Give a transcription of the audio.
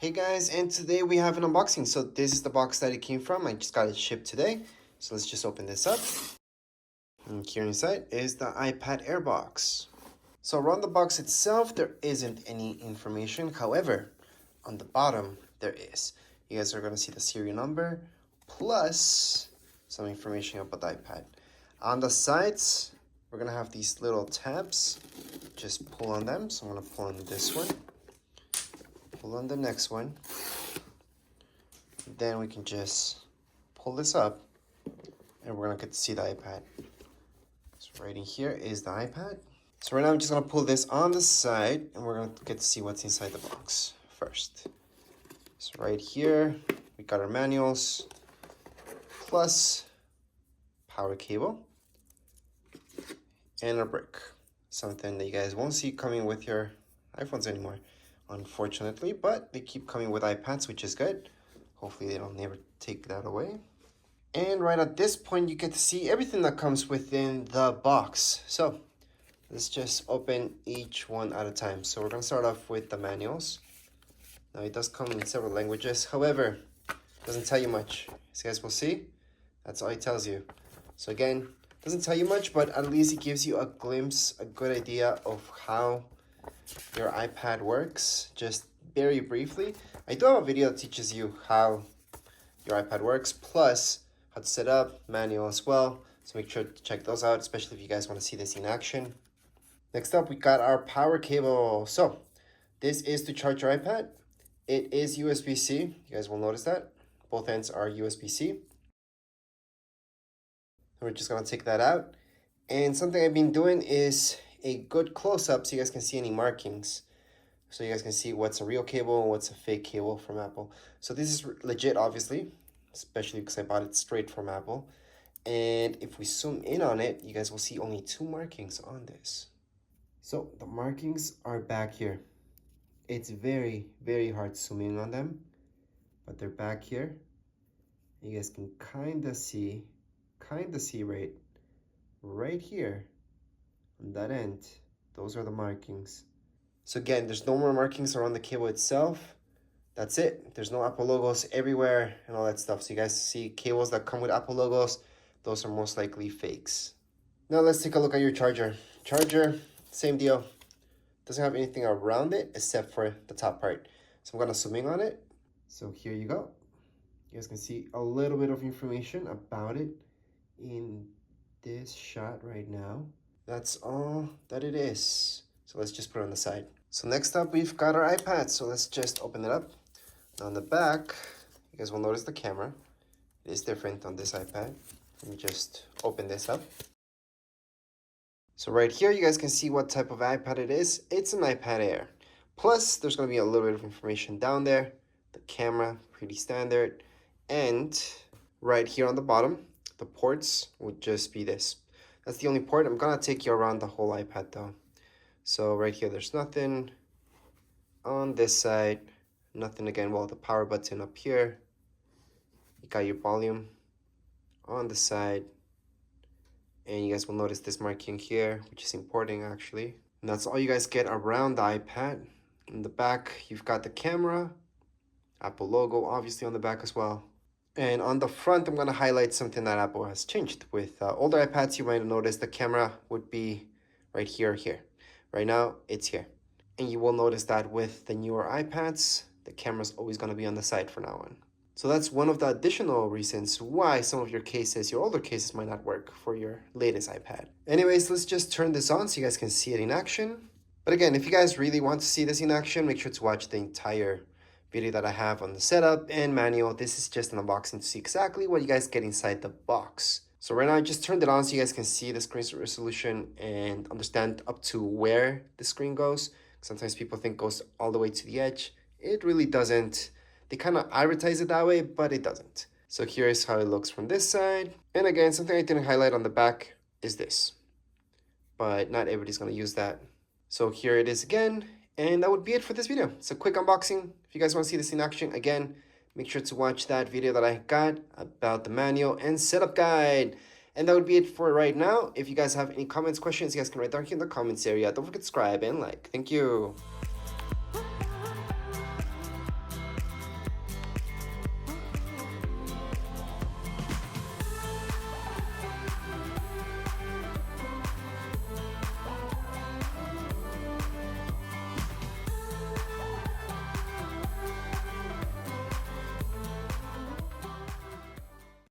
Hey guys, and today we have an unboxing. So this is the box that it came from. I just got it shipped today. So let's just open this up. And here inside is the iPad Air box. So around the box itself, there isn't any information. However, on the bottom, there is. You guys are going to see the serial number plus some information about the iPad. On the sides, we're going to have these little tabs. Just pull on them. So I'm going to pull on this one. Pull on the next one. Then we can just pull this up and we're gonna get to see the iPad. So right in here is the iPad. So right now I'm just gonna pull this on the side and we're gonna get to see what's inside the box first. So right here, we got our manuals plus power cable and a brick. Something that you guys won't see coming with your iPhones anymore, unfortunately, but they keep coming with iPads, which is good. Hopefully they don't never take that away. And right at this point, you get to see everything that comes within the box. So let's just open each one at a time. So we're gonna start off with the manuals. Now it does come in several languages. However, it doesn't tell you much. As you guys will see, that's all it tells you. So again, doesn't tell you much, but at least it gives you a glimpse, a good idea of how your iPad works, just very briefly. I do have a video that teaches you how your iPad works, plus how to set up, manual as well. So make sure to check those out, especially if you guys want to see this in action. Next up, we got our power cable. So this is to charge your iPad. It is USB-C. You guys will notice that. Both ends are USB-C. We're just gonna take that out. And something I've been doing is a good close-up so you guys can see any markings. So you guys can see what's a real cable and what's a fake cable from Apple. So this is legit, obviously, especially because I bought it straight from Apple. And if we zoom in on it, you guys will see only two markings on this. So the markings are back here. It's very, very hard to zoom in on them, but they're back here. You guys can kind of see right here on that end. Those are the markings. So again, there's no more markings around the cable itself. That's it. There's no Apple logos everywhere and all that stuff. So you guys see cables that come with Apple logos, those are most likely fakes. Now let's take a look at your charger. Charger, same deal. Doesn't have anything around it except for the top part. So I'm gonna zoom in on it. So here you go. You guys can see a little bit of information about it in this shot right now. That's all that it is. So let's just put it on the side. So next up, we've got our iPad. So let's just open it up. Now on the back, you guys will notice the camera. It is different on this iPad. Let me just open this up. So right here, you guys can see what type of iPad it is. It's an iPad Air. Plus, there's gonna be a little bit of information down there. The camera, pretty standard. And right here on the bottom, the ports would just be this. That's the only port. I'm gonna take you around the whole iPad though. So right here, there's nothing. On this side, nothing again. Well, the power button up here. You got your volume on the side. And you guys will notice this marking here, which is important actually. And that's all you guys get around the iPad. In the back, you've got the camera, Apple logo, obviously on the back as well. And on the front, I'm gonna highlight something that Apple has changed. With older iPads, you might have noticed the camera would be right here or here. Right now, it's here. And you will notice that with the newer iPads, the camera's always gonna be on the side from now on. So that's one of the additional reasons why some of your cases, your older cases, might not work for your latest iPad. Anyways, let's just turn this on so you guys can see it in action. But again, if you guys really want to see this in action, make sure to watch the entire video that I have on the setup and manual. This is just an unboxing to see exactly what you guys get inside the box. So right now I just turned it on so you guys can see the screen resolution and understand up to where the screen goes. Sometimes people think it goes all the way to the edge. It really doesn't. They kind of advertise it that way, but it doesn't. So here's how it looks from this side. And again, something I didn't highlight on the back is this, but not everybody's gonna use that. So here it is again. And that would be it for this video. It's a quick unboxing. If you guys want to see this in action, again, make sure to watch that video that I got about the manual and setup guide. And that would be it for right now. If you guys have any comments, questions, you guys can write down here in the comments area. Don't forget to subscribe and like. Thank you.